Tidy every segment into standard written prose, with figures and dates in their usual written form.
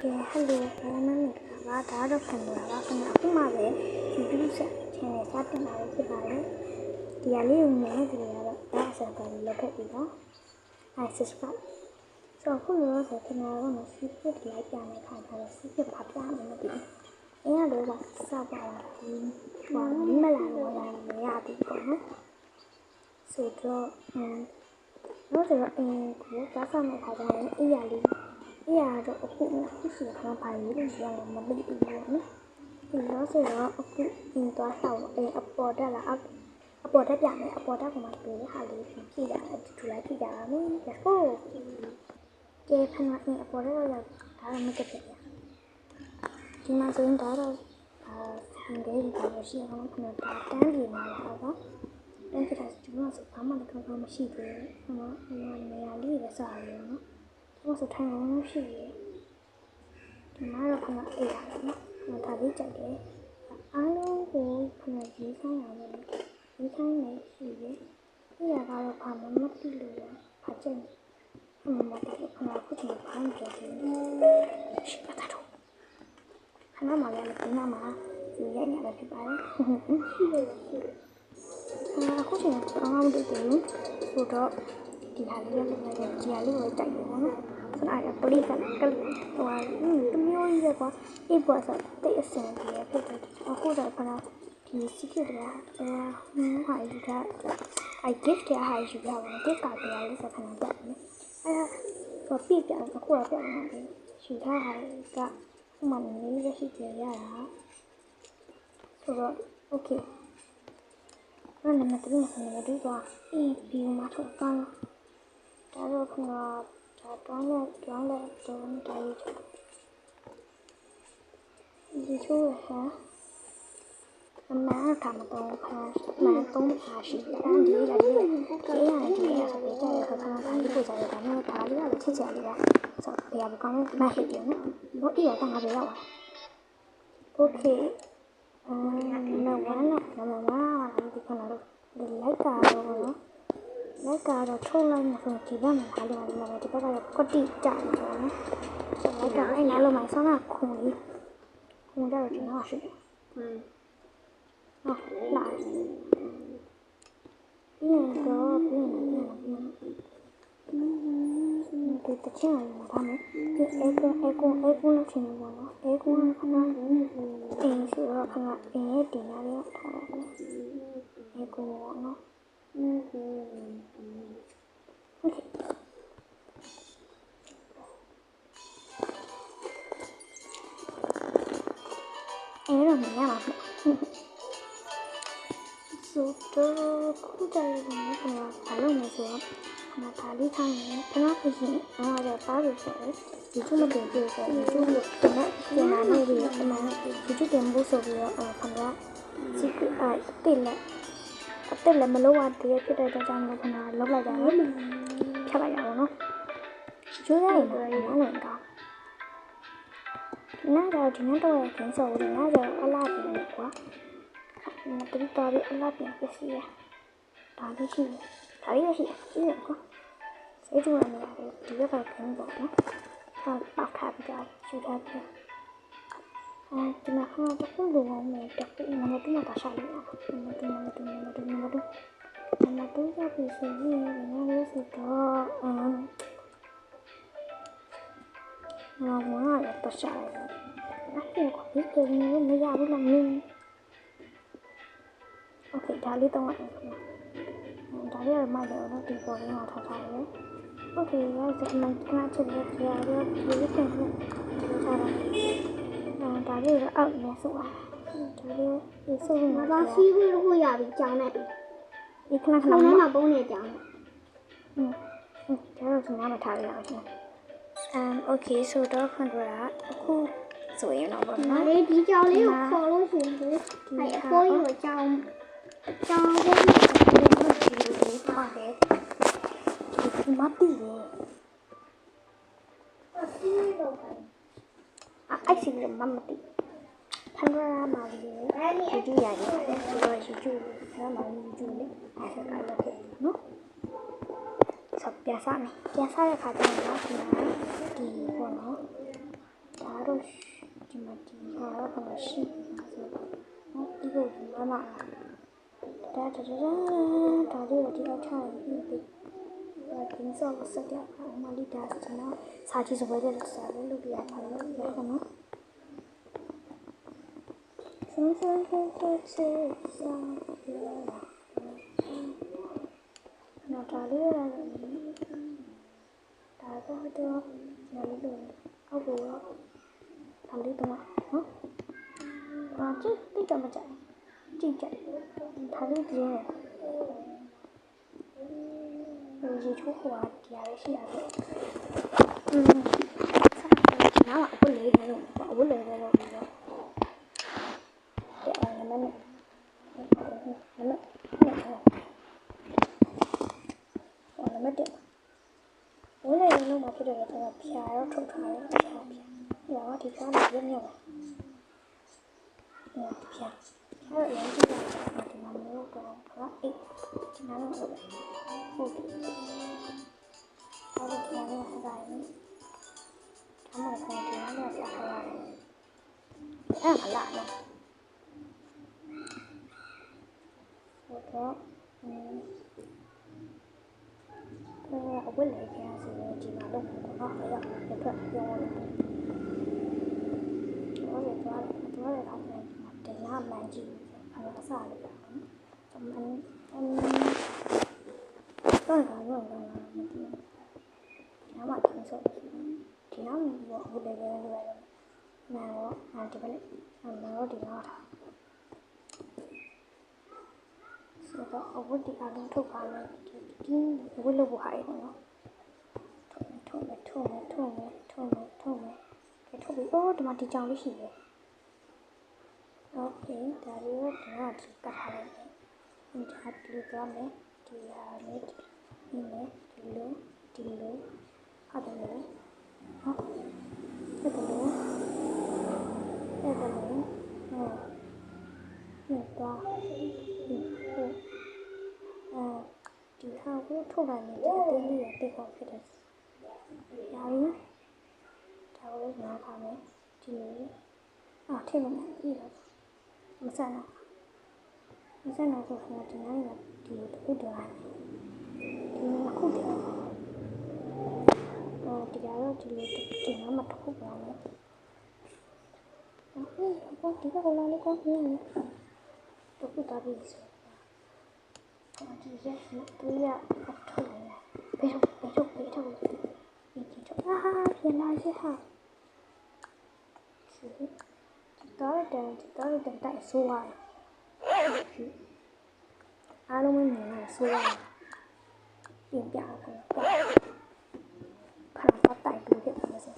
hello ဘာမှမလုပ်တာဒါတော့ခံနေတာပါခင်ဗျအခုမှပဲ YouTube channel စတင်လာဖြစ်ပါတယ်ဒီအလေးကိုမြင်နေကြရတော့ဒါအစားကလည်းလက်ထပ်ပြီးတော့ subscribe ဆိုခုလို့ဆိုခင်ဗျာကတော့ secret လိုက်ပြမယ်ခါထားတော့ secret ဖတ်ပြမယ်မသိဘူးအင်းကတော့စပါလာဘူးဟောမလာတော့လည်းမရဘူးပေါ့နော်ဆိုတော့တော့ဆိုတော့ကိုစားစမယ်ခါကျရင်အေးရလေးအေးရတော့အခုရှိခါပါရေးလို့ပြောရင်မသိဘူးပေါ့နော်ဒီတော့ဆိုတော့အခုသွားဆောင်အပေါ်တက်လာအပေါ်တက်ပြမယ်အပေါ်တက်ကမှတွေ့တဲ့ဟာလေးဖြည့်ရတယ်ဒီလိုက်ဖြည့်ကြပါမယ် let's go ကဲဖန်ကအပေါ်တက်တော့ဒါတော့မတက်ပြရဒီမှာဆိုရင်ဒါတော့ဆန်လေးဒီလိုရှိအောင်ခဏဒါတန်းပြေလာတာပေါ့အဲ့ဒါကျွန်တော်ဆိုဘာမှလည်းကောင်းမရှိသေးဘူး။ဟိုနေရာလေးပဲစားရအောင်နော်။ကျွန်တော်ဆိုထိုင်အောင်ရှိရယ်။ဒီမှာတော့ခဏအေးရတယ်နော်။ဒါလေးကြိုက်တယ်။အားလုံးကိုခဏရေးခိုင်းအောင်လေ။ရေးခိုင်းနေရှိရယ်။ဒီကတော့ဘာမှမသိလို့ဖတ်ချက်။မသိလို့ခဏခုချိန်ဖမ်းကြတယ်။ရှိပါတော့။ခဏမှလည်းဒီမှာဒီရိုက်နေတာဖြစ်ပါတယ်။ရှိတယ်ရှိတယ်အခုချိန်ကတော့မတွေ့ဘူးဆိုတော့ဒီဟာလေးလည်းဒီဟာလေးကိုကြိုက်တယ်နော်ဆိုတော့အဲ့ပလိကလည်းကလေးဟိုတမျိုးကြီးပဲကွာအေးပေါ်ဆိုတိတ်အစင်ကြီးပဲဖြစ်တယ်အခုတော့ခဏဒီ secret ကဟာယူတာ I gift ရဟာယူတာပါ gift ကတရားလေးဆိုခဏတက်တယ်အဲ့ဒါပြည့်ပြအခုတော့ပြတ်နေတယ်ယူထားဟာကဥမာနည်းနည်းလေးရှိကြရတာဆိုတော့ okay那你们这边是哪个地方？比如马头干，假如可能他装了都能打一场。你说啥？买他们都看，买东西是当地的，这样的是比较和他们当地不在的，他们打理了吃起来的，就不要不讲买黑的呢，我一样当他不要啊。OK。那完了，ဒီခဏတော့ဒီလိုက်ကာတော့နော်လိုက်ကာတော့ထုတ်လိုက်မှဆိုဒီဘက်မှာထားလို့ရတယ်ဒီဘက်ကတော့ကွတိကြတယ်ပေါ့နော်လိုက်ကာအဲ့နားလုံးမှာဆောင်းကခုံလေးခုံကြတော့ကျွန်တော်ရှိတယ်ဟုတ်လာပြီးတော့ဒီတချင်ရမှာဒါမယ်ဒီအဲကွန်လို့ထင်နေပါတော့အဲကွန်ကခဏဆိုတော့ခဏတင်ရရထားတာအဲကွန်နော်โอเคအဲ့တော့မြင်ရမှာဆိုတော့ခုတိုင်ကနေကဘာလို့လဲဆိုတော့ဒါလေးထားရင်ခဏခရင်တော့ပါလို့ဆိုတော့ဒီခုမတင်ပြဆိုရင်သူ့ကိုတင်လာနေပြီးအမှန်ဒီခုတင်ဖို့ဆိုပြီးတော့ခဏစီကတိလက်အတက်လည်းမလို့ရတည်းဖြစ်တဲ့ကြောင့်ခဏလောက်လိုက်ကြတယ်ဖြတ်လိုက်ရအောင်နော်ကျိုးရရင်တော့လည်းကောင်းနားတော့ဒီနေ့တော့ခင်းစော်လို့နားတော့အလားပြင်နေကွာမတူတော့အလားပြင်ပစ္စည်းရဒါလေးရှိကြည့်ရကွာစိတ်တူရနေတယ်ဒီဘက်ကခင်းပေါ့နော်ဟာပောက်ထားပြီးတော့ယူထားပြီးဒီမှာခဏတော့ဘယ်လိုလဲတက်ပြီးမနေ့ကတာရှာလို့မတူရပြီဆိုရင်လည်းဆိုတော့မမလည်းတခြားတယ်အဲ့ဒါကိုဒီကနေ့မရဘူးလားမင်းโอเคဒါလေးတော့ဒါလေးရမှလည်းတော့ဒီပေါ်လေးမှာထားထားတယ်โอเคဒါဆိုမှခဏချက်လက်ပြရတော့ဒီလိုပြန်ထားတာဒါလေးတော့အောက်နေဆိုတာဒါလေးဒီစုံမှာပါစီးပြီးလို့ရပြီကြောင်းလိုက်ပြီဒီခဏလေးမှာပုံနေကြောင်းဒါတော့ဒီမှာထားရအောင်okay ဆိုတော့ခွန်တော့အခုဆိုရင်တော့ပေါ့နော်ဒီကြောင်လေးကိုခေါ်လို့ရှိရင်အဲ့အဖိုးကြီးကိုကြောင်ကိုပါတယ်ဒီမတီးရဲ့အဲ့စီကမမတီးဖန်ရမှာလေဒီကြည့်ရတယ်ဆိုတော့ရှိကျူဆမ်းမှာကျူလေအဲ့ဒါလည်းဖြစ်နော်ဆက်ပြစားတဲ့ခါကျတော့ဒီပေါ့နော်ဒါ ဒီမှာဒီဟာတော့ရှိပါဆိုတော့ဒီကိုဒီမှာဒါလေးကိုဒီတော့ထားပြီးဒီဆော့ကိုဆက်ရအောင်မလီဒါစနော်စာကြည့်စပွဲတဲ့စားလို့လုပ်ပြရပါလို့ရပါနော်ဆန်းဆန်းချစ်စားနော်ဒါလေးရတာဒါတော့ညာလေးလို့အောက်ကိုဒါလေးတော့နော်ကြည့်တိတ်တော့မကြိုက်ကြည့်ကြဒါလေးပြင်းရေချိုးဟိုကတရားလေးရှိရတယ်စားအဝတ်လေးတော့အဝတ်လေးတော့ပြီးတော့တဲ့နမနဲ့တဲ့ဝိုးလေးလုံးမှာဖြစ်တယ်တော့ဖြာတော့ထုတ်ထားတယ်ဖြာရောဒီကားလေးညက်ပါဖြာအဲ့ရမ်းကြည့်တာဒီမှာမျိုးတော့အေးဒီနားတော့ဟုတ်ဟုတ်အဲ့ဒီကနေဟိုတိုင်းအမေကဒီနားနဲ့ပြထားရတယ်အဲ့မလားနော်ဟုတ်တော့အဝတ်လေးပြန်စီဒီမှာတော့တော့အဲ့ဒါတစ်ဖက်ပြောင်းလို့တော့လည်းတော့တော့လည်းတင်လာမှန်ကြည့်အဲ့ဒါအစားလေးပါနော်အမှန်တော့တော့မသိဘူးညမှာတင်ဆော့ဒီနောက်တော့အဝတ်လေးပြန်လို့ရတယ်နာတော့ဒီဘက်နာတော့ဒီနောက်ထားဆိုတော့အဝတ်ဒီအလုံးထုတ်ပါမယ်ဒီဝတ်လို့ဟာရနော်ထုံးမယ်ကဲထုတ်ပြီးဒီမှာဒီကြောင်လေးရှိတယ်โอเคဒါလေးကိုဒီကတ်ထားလိုက်တယ်ဒါဒီလိုသွားမယ်ဒီဟာလေးဒီလိုဟုတ်တယ်လေဟုတ်အဲ့ဒါလို့တော့ဒီဟာကိုထုတ်လိုက်ရင်ဒီအသေးလေးရတက်ဖို့ဖြစ်တယ်။ညာရင်ဒါကိုလည်းနားထားမယ်ဒီလိုထည့်မယ်ပြီးတော့မဆန်တော့ဆိုတော့ဒီနားကဒီတစ်ခုတော့ဒီနှစ်ခုတော့ဒီကတော့ဒီလိုဒီနားမှာတစ်ခုပါမယ်။ဟုတ်ဒီကလည်းလည်းကောင်းနေတယ်။တစ်ခုတာပြီးဆိုဒီရက်တူရအထုံးနေဘေးထုတ်ဒီတော့ပြန်လာရဟာတော့တိုက်ဆိုးရတယ်အားလုံးမမြင်လို့ဆိုးရတယ်ပြင်ပြခါတော့တိုက်ပြီးဖြစ်တယ်ဆို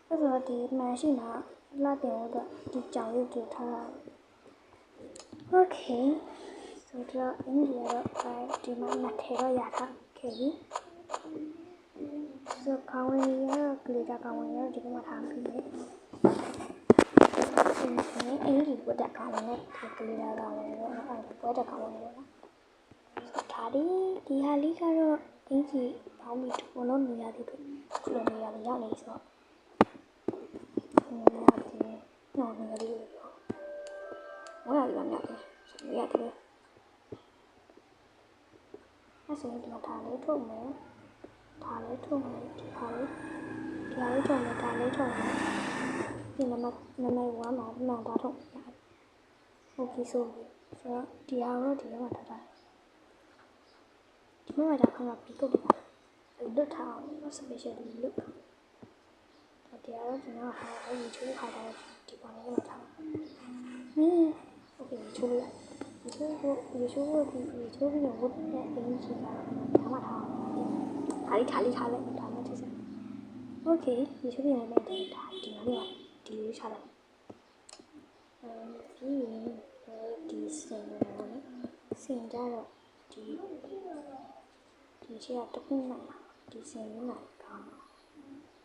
အဲ့ဒါဒီမှန်ရှိတာလာတယ်တော့ဒီကြောင်ရုပ်တွေထားတာโอเคဆိုတော့အင်ဂျီကတော့ဒီမှာနှစ်ထည့်တော့ရတာခဲ့ပြီဆိုခေါင်းဝင်ရကလေးကခေါင်းဝင်ရဒီမှာထားပြီးတယ်အင်ဂျီဝတ်တဲ့ခေါင်းဝင်နဲ့ကလေးကခေါင်းဝင်ရောဝတ်တဲ့ခေါင်းဝင်ရောဒါဒီဟာလေးကတော့အင်ဂျီပေါင်းပြီးဘလုံးနေရသေးတယ်ခုလိုနေရလေးရောက်နေဆိုတော့နေရသေးနော်နေရလေးရောဝါရလာတယ်ဆိုရတယ်အဲ့ဆိုဒီမှာဒါလေးထုတ်မယ်ဒီဟာလေးထုတ်မယ်ဒီနံပါတ်1မှာမှန်တာထုတ်ရတယ်ဟုတ်ပြီဆိုတော့ဒီဟာတော့ဒီမှာထားတာဒီမှာဒါခဏပြီးကုတ်တယ်လွတ်ထားအောင် special လွတ်တော့ဒီကတော့ဒီမှာဟာရေချိုးခါတာဒီပေါ်နေမှာထားโอเคချိုးလိုက်ရေချိုးပြီးတော့ဝတ်တဲ့အင်းကြီးကဒါမှထားထားလိုက်ဒါမှထိစမ်းโอเคရေချိုးပြီးတော့ဒီမှာလေးဒီလေးချလိုက်ဒီစင်တော့စင်ကြတော့ဒီချေကတခုမှဒီစင်နဲ့ကောင်း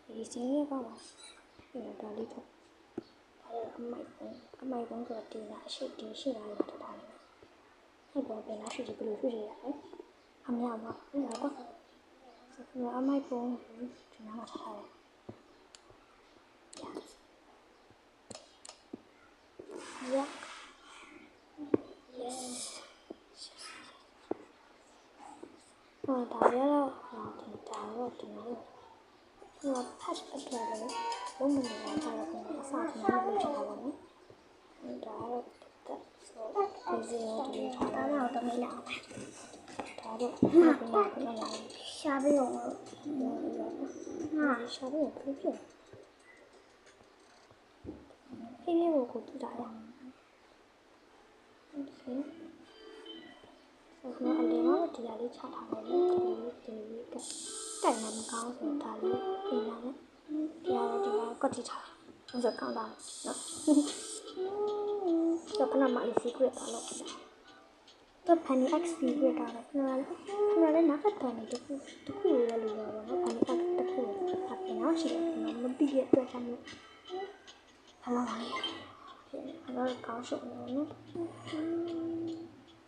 ဒီစင်ရဲ့ကောင်းပါဒါလေးထုတ်အမိုက်ပုံးဆိုတင်တာအရှိတ်တင်ရှိတာလည်းတထားတယ်အဲ့ပေါ်ပြန်လာရှိတယ်ဘယ်လိုဖြစ်ရလဲအများပါအဲ့ဒါတော့ဆိုတော့အမိုက်ပုံးဒီနားမှာထားတယ် တော့ဒီလို patch အတွက်လည်းလုံးဝမလာကြတော့ဘူးအစားကြီးလုပ်ချင်တာပါနော်ဒါတော့တက်ဆိုဒီစီကိုဒီထားတာတော့တမင်းလာဒါတော့ရှားပြီးတော့ဟာရှားပြီးတော့ဖြစ်ဖြစ်ဖေးလေးကိုကြည့်တာရโอเคဆိုတော့အလင်းတော့ဒီဟာလေးချထားတယ်လေဒီကတိုင်နေမကောင်းဆိုဒါလေးပြင်လာတယ်ဒီကတော့ဒီကကတ်ချထားဆိုတော့ကောင်းတာနော်တော့ခဏမှ secret ပါလို့တော့ Penny X secret တာလေခဏလေးနောက်ထပ်တခုရလို့ရပါတော့ Penny X တခုအပြင်တော့ရှိတယ်မပြီးတဲ့အတွက်ကြောင့်မို့ဟာလာလေးအဲ့တော့ကောင်းရှုပ်နေနော်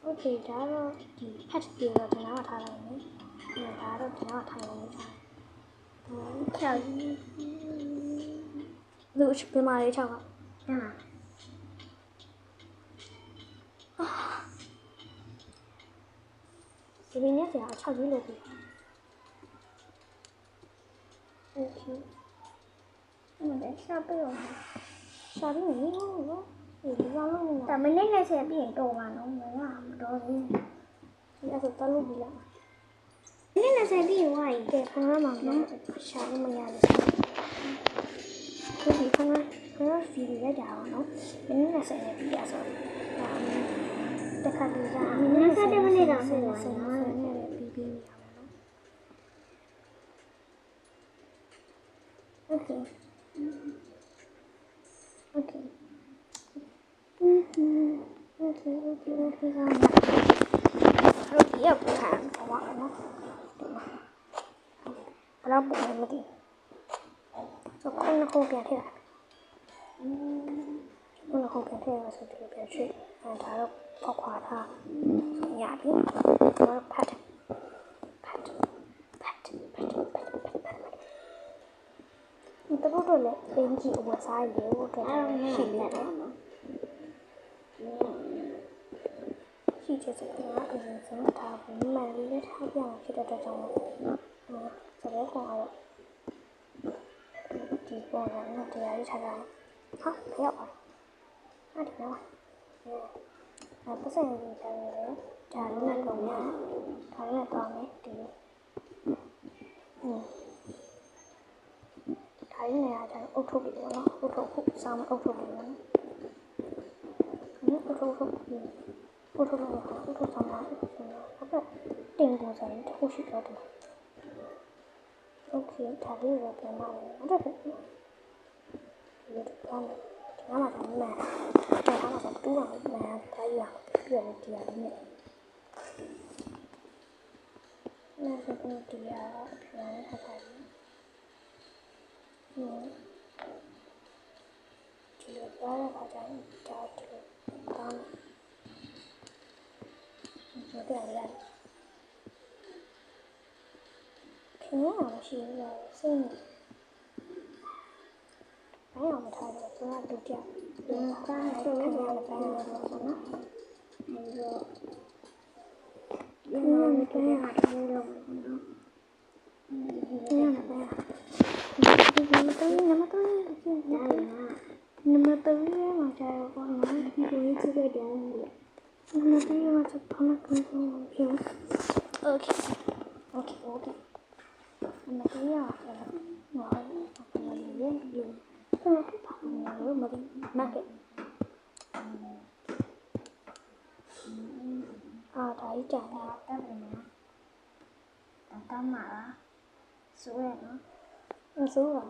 โอเคဒါတော့ဒီ patch တွေတော့ကျွန်တော်ထားလိုက်မယ်ဒါတော့ကျွန်တော်ထားလိုက်မယ်6လူပြမလေး6ကဒီနေ့ကျ6ကြီးလို့ပြီโอเคအဲ့ဒါရှားပြောရှားပြီးနေနော်ဒီကောင်လုံးနေဒါမနေ့နဲ့ဆက်ပြီးရင်တော့ပါနော်မတော့ဘူးဒီအဲ့ဒါတလို့ပြီလားမနေ့နဲ့ဆက်ပြီးရင်ဝိုင်းကဲခဏမှမရှာလို့မရဘူးဒီခဏဗီဒီယိုရိုက်တာပါနော်မနေ့နဲ့ဆက်နေပြီအဲ့ဆိုတခါတည်းကမနေ့နဲ့ဆက်တဲ့မနေ့တော့ဆက်နေပြီးပြီးနေရပါနော်โอเคokay เราเทียบกันเพราะว่าเนาะเราบุกมาดิเราคนโคเปียเท่าคนโคเปียเท่าสุดที่เปียช่วยถ้าเราพอขวาท่าส่วนใหญ่ที่เราพัดมันต้องรู้เลยเป็นกี่หัวซ้ายเดี๋ยวจะฉีดเลยရှိချက်စကားအရင်ဆုံးထားပြီးမှန်လေးနဲ့ထားပြအောင်ဖြစ်တဲ့အတွက်ကြောင့်စကားကောင်ကတော့ဒီပေါ်ကတော့တရားရေးထားတာဟာဖျောက်ပါအဲ့ဒီနော်ပတ်စံရေးထားတယ်ဒါလေးနဲ့ကောင်ရဒါလေးနဲ့ကောင်နေဒီဒါလေးနဲ့အားအုပ်ထုတ်ပြီးတော့နော်အုပ်ထုတ်ခုစောင်းအုပ်ထုတ်ပြီးနော်အုပ်ထုတ်ပို့ထုတ်လို့ပို့ထုတ်ဆောင်ပါဟုတ်ကဲ့တင်ပေါ်ဆိုင်တစ်ခုရှိတော့တယ်โอเคဒါလေးတော့ပြန်ပါမယ်ဟုတ်တယ်ဒီလိုတော့ဒီမှာတော့မှန်ဒါကတော့တူအောင်မှန်တိုင်းရပြည့်လို့တရားလေးနဲ့နောက်ဆုံးတရားပြန်ထပ်ပါမယ်ဒီလိုပါရခါကျရင်ဒါဒီလိုတောင်းဆိုတော့လည်းခင်ဗျာမရှိဘူးစိတ်ဘယ်အောင်မထားတော့သူကတူကြဒီကားဆိုရင်လည်းဘယ်အောင်လဲပေါ့နော်အဲဒီတော့ဒီမှာပြန်ရတယ်လို့နော်ဒီမှာပြန်နမတော်မှာကြာတော့နော်ဒီလိုကြီးကြည့်တယ်那这个就帮他更新屏。OK。那么这样我把它里面有，这个不怕我没得买给。他一讲他干什么？干嘛了？输了吗？输了。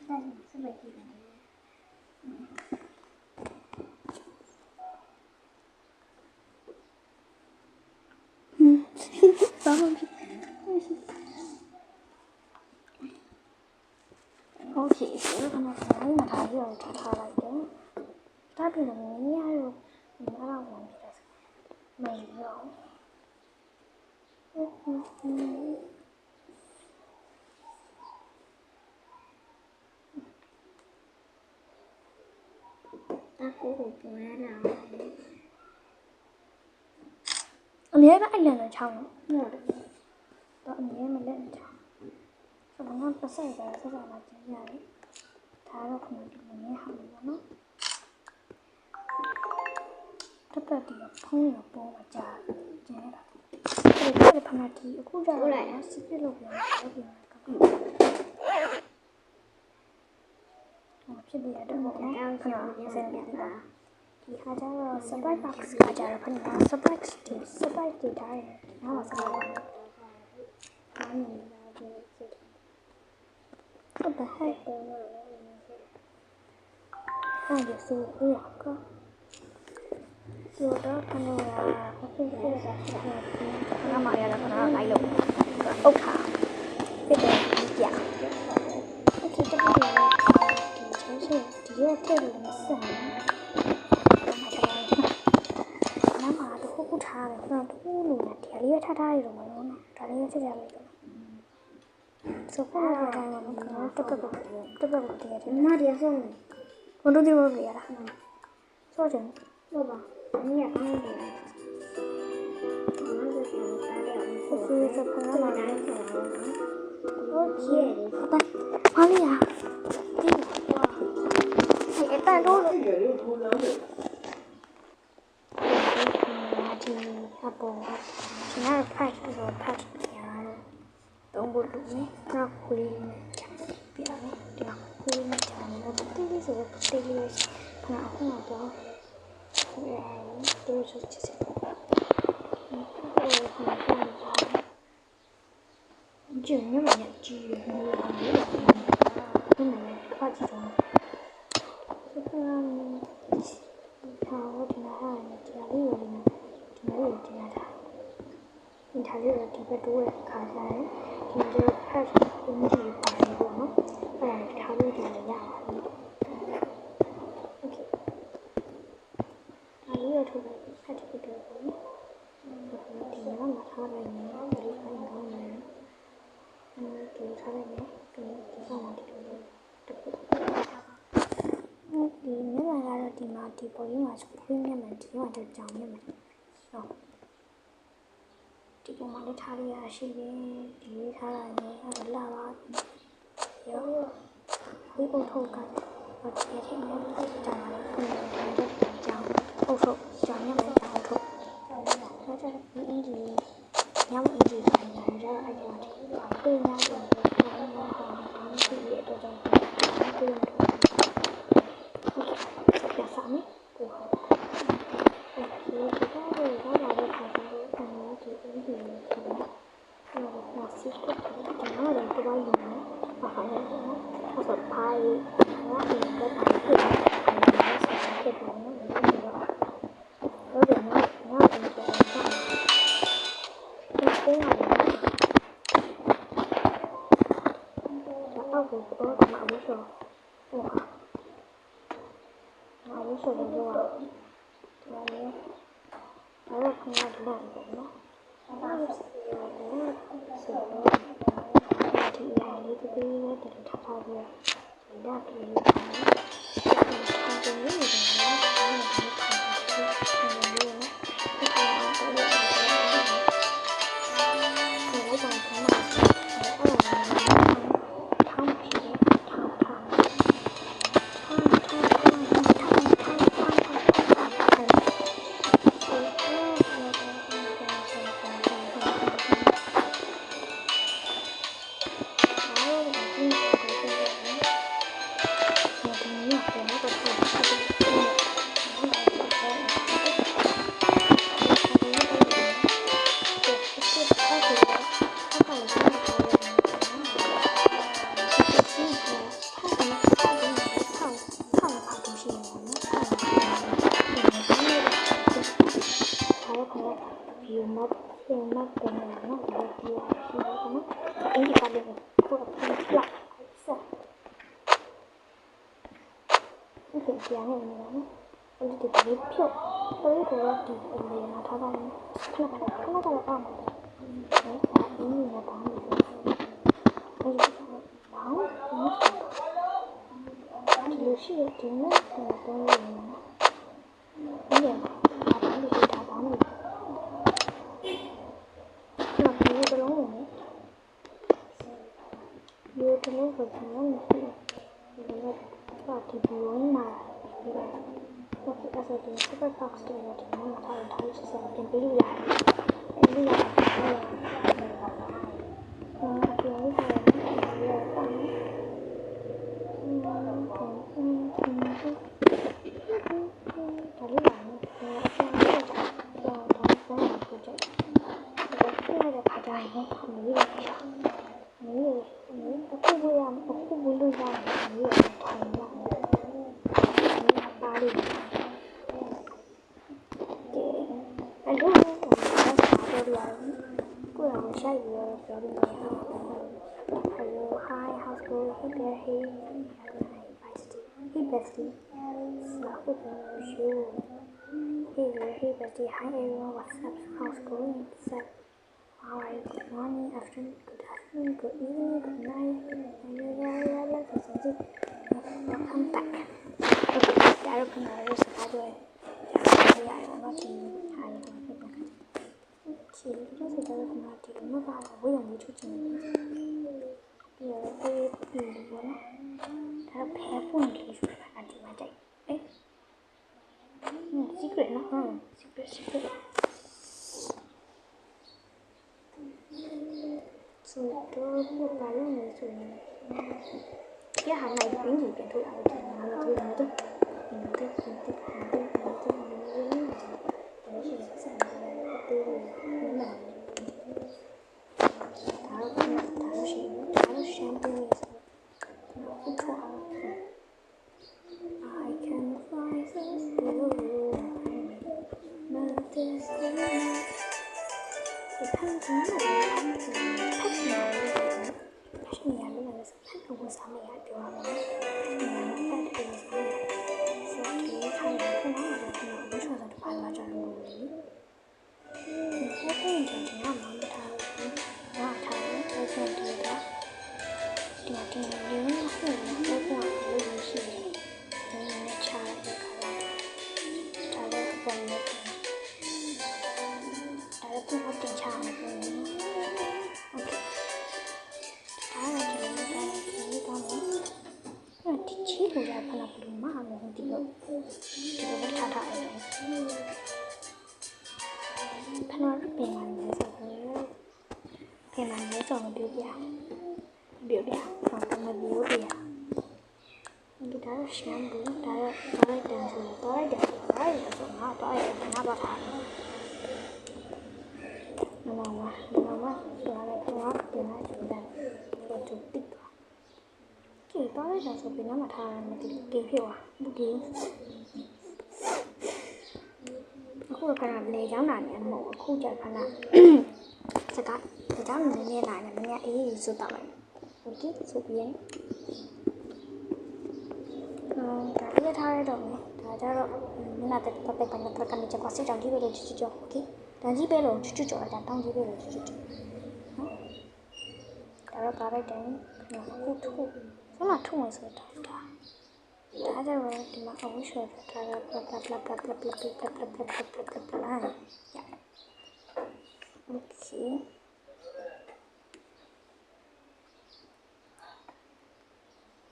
但是是没记得。ဘာမှဖြစ်โอเคဆိုတော့ကျွန်တော်မထားရအောင်ထားလိုက်တယ်ဒါပြင်လည်းမင်းရတော့အဲ့ဒါဝင်ဖြစ်တယ်မရောအခုကိုပေါ်ရတာအမေ မြဲပဲအဲ့လန်နဲ့ချောင်းနော်တော့အမြဲမလက်နဲ့ချောင်းဆိုတော့ငါပတ်ဆက်တာဆက်တာလာကျင်းရတယ်ဒါတော့ခဏဒီနည်းဟာလို့နော်တက်တီဖုံးရပေါ်မှာကြာကျင်းတာအဲ့ဒါဖနာတီအခုကြာတော့စစ်ပြလို့ပြန်တော့ပြန်ဖြစ်ပြရတော့နော်ခဏစဉ်းပြတာဒီခါကျတော့ surprise box ကကြတော့ခဏ surprise တွေထားရတယ်နားမှာစားရတယ်ဟုတ်ပါဟဲ့အဲ့ဒီဆိုရကဆိုတော့ခဏအခုဖြစ်တာခဏမှရတော့ခဏလိုက်လို့အုတ်ခါဖြစ်တယ်ကြာအခုတက်ပြီးတော့ဒီရက်ထည့်လို့မဆက်ဘူးနားမှာတော့ခုထားတယ်တော့တူးလို့ဒီလေးရထားရတော့မလို့နော်ဒါလေးရချက်ရလိုက်တော့ဆိုတော့ဒီတိုင်းကတော့တက်တက်ကိုတည်းရတယ်နားတရားဆုံးဘုံတို့ဒီလိုပြရတာဆိုကြလို့ပါအနည်းအားနေတယ်โอเคစပနာလာတယ်โอเคဟုတ်ပါဘာလဲရဒီဝါဒီအတန်တော့လို့ဒီအပေါ်ဒီနားဖတ်ဆိုဖတ်ရတယ်တုံးဖို့လို့နော်ခွေးနဲ့ချပြရတယ်ဒီမှာခွေးနဲ့ချတယ်တေးလေးဆိုတော့တေးလေးပဲခဏအခုတော့တော့ဆိုချစ်ကျင်းနေမှာကြည့်နေတယ်ဒီမှာဖတ်ကြည့်တော့ဟာဒီမှာဟာတရားလေးကိုဒီမှာတရားတာဒီထားလေးကိုဒီဘက်တိုးရခါစားတယ်ဒီလိုဖတ်အင်းကြီးပါတယ်ပေါ့နော်အဲ့ဒါထားလေးဒီလည်းရပါတယ်โอเคဒါလေးရထုတ်လိုက်ဖတ်ကြည့်တော့ပေါ့နော်ဒီမှာမှာထားလိုက်နေဒီခိုင်းကောင်းတယ်ဒီထားလိုက်နေဒီဆောင်မှာဒီလိုဒီမြမကတော့ဒီမှာဒီပေါ်ရင်းမှာခွေးမြမဒီမှာတော့ကြောင်မြမဟုတ်ဒီပေါ်မှာလည်းထားလို့ရရှိတယ်ဒီလေးထားလိုက်နေအဲ့ဒါလာပါရောဝိပုတ်ထုတ်ကဘာတကယ်ချင်းလည်းကြောင်လာခွေးကြောင်အုပ်ထုတ်ကြောင်မြမကြောင်ထုတ်ဒါကြတော့ဒီအင်ဂျီညမအင်ဂျီဆိုင်လာကြတော့အဲ့ဒီမှာခွေးများတော့ဒီရဲ့တော့ကြောင်ခွေးSami, oh, kita ada kalau di ini nasi itu jangan ada itu bayi makanya masuk pai karena ini kan itu itu punya itu juga kalau jangan ini juga itu aku sama aku so 아무 소리 좋아. 좋아요. 나도 그냥 들어가거든요. ဒီလိုပဲကျွန်တော်မရှိဘူးဒီလိုတော့ဒီဘလုံးမှာဒီလိုတော့အဲ့ဒါဒီ super box တွေတော့ကျွန်တော်ထားစစ်စစ်တင်ပေးလို့ရတယ်အဲ့ဒီရတယ်ပြောရရင်ဒီလိုပါနေဒါလေးပါနော်အပြန်တော့ခါကြရင်ခမလေးပဲရှာနေအခုဘယ်ရအခုဘလို့ရတယ်နေထိုင်ရပါလိမ့်အဲ့လိုတော့ပြောရရင်ကိုယ်ကရှိုက်ရပြောလို့မရဘူး Hello hi how's going hey there hey bestie so good to you hey there hey bestie hi everyone what's up how's going so how are you good morning afternoon good evening good night welcome back okay ဒါတော့ခဏလေးစကားပြောရအောင်တော့ဒီဟာလေးတော့ပြပါမယ်其实这是在什么地方吧？我也没出去。比如比如呢，它排风提出来的地方在，哎，secret 呢，secret。所以都不把人没做呢。也还买冰淇淋头来着，拿了头来的，shampoo ဒါတော့တန်ဆိုတော့တယ်ဆိုငါတော့အဲ့ဒါပါထားနမဝါဆိုတာလည်းတော့ပြန်လာကြတယ်တော့တူတိတ်ကေတော့အဲ့ဒါဆိုပြန်လာထားတယ်မသိဘူးကေဖြစ်သွားဘူးကေအခုကလေချောင်းလာနေမဟုတ်အခုကြခဏစကားကြောင်းနေနေလာနေမင်းအေးဆိုတော့လိုက်โอเคဆိုပြီးဒါလေးထားရတော့မယ်ဒါကြတော့မင်းကတက်ပတ်ကနေတက်ကနေချက်ကွာစစ်တောင်ကြီးပဲလို့ချွတ်โอเคတန်ကြီးပဲလို့ချွတ်ကြော်လိုက်တာတောင်ကြီးပဲလို့ချွတ်နော်ဒါတော့ကားလိုက်တယ်အခုထုဆမထုမယ်ဆိုတော့ဒါကြတော့ဒီမှာအဝှရှော့ထားတာပလပ်ရโอเค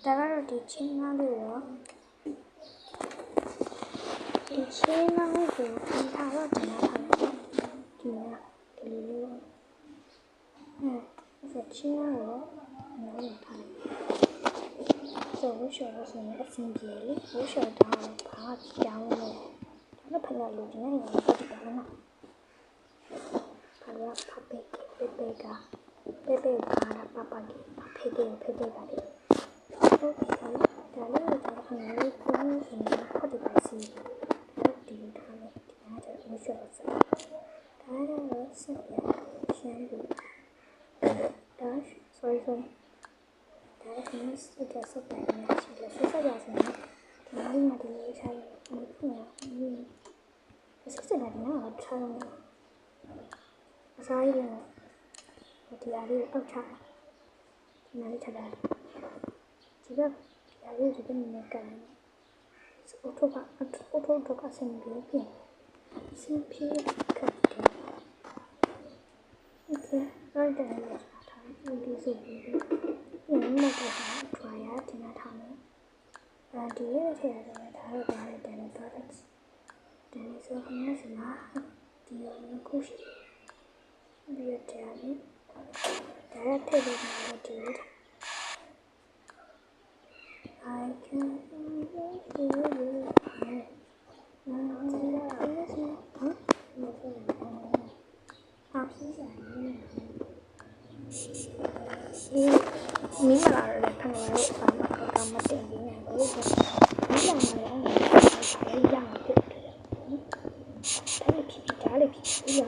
ဒါကတော့ဒီချင်းနားလေးရောဒီချင်းနားကိုပြင်ထားတော့ဒီနားထားတယ်ဒီနားဒီလိုလေးအဲ့ချင်းနားကိုနားလေးထားလိုက်ဆိုဝှရှော့လို့ဆိုရင်အဆင်ပြေလေဝှရှော့ထားတော့ဘာကြောင်းလဲဒါတော့ဖလာလို့ဒီနေ့ရောပတ်တယ်နော်ဖလာဖပေကပေကာတာပပကေဖေကလေဒါလေးတော့ခဏလေးပုံစံနဲ့ဖတ်တယ်ပါစီဒီထားမယ်ဒီနားကျဝှရှော့ဆက်ဒါတော့ဆက်ပြရှမ်းဘူးဒါ sorry ဒါကမစတဲ့ဆက်တယ်ရှိတယ်ဆက်ရအောင်ဒီနေ့မှဒီလိုဆိုင်မဖြစ်ဘူးဆက်တယ်နော်ထားရမယ်အစားရည်ဒီအရေးအောက်ချဒီနေ့ထားတယ်ဒီကဒီအရေးဒီကနေကန်အော်တိုကဆင်းပြီးပြင်ဆင်းပြီးကတ်တယ်โอเคright တယ်ထားဒီဆိုပြီး မတ်တော့ထွာရတင်လာထားမယ်ဒီရဲ့ထည့်ရတယ်ဒါတော့ပါတယ်တန်နေတော့တယ်တန်နေဆိုခဏစီမှာဒီကိုရှိပြီးရတဲ့ဒါရထည့်လို့ရတယ်ဒီI can feel you. Mình mà là thằng này và mà có cầm mặt tiền gì này với mình là người phải dằn được thế là bị trả lại bị bây giờ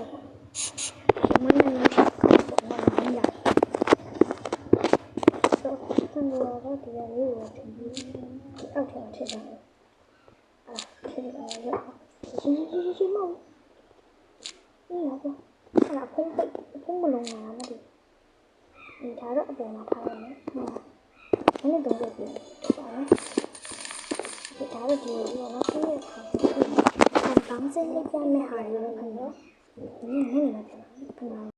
chúng mình là cũng là mình là rồi thằng người đó thì là người thì ao thèm thế nào thế là gì màนี่ครับขนาดพุ่งมาลงน้ำมาดิมีท้ายรถเดินมาทางนี้ไม่ได้ตรงเด็กเลยถูกไหมมีท้ายรถดีอยู่นะที่ทำทั้งเส้นเล็กๆไม่หายเลยคันนี้นี่นะคันนี้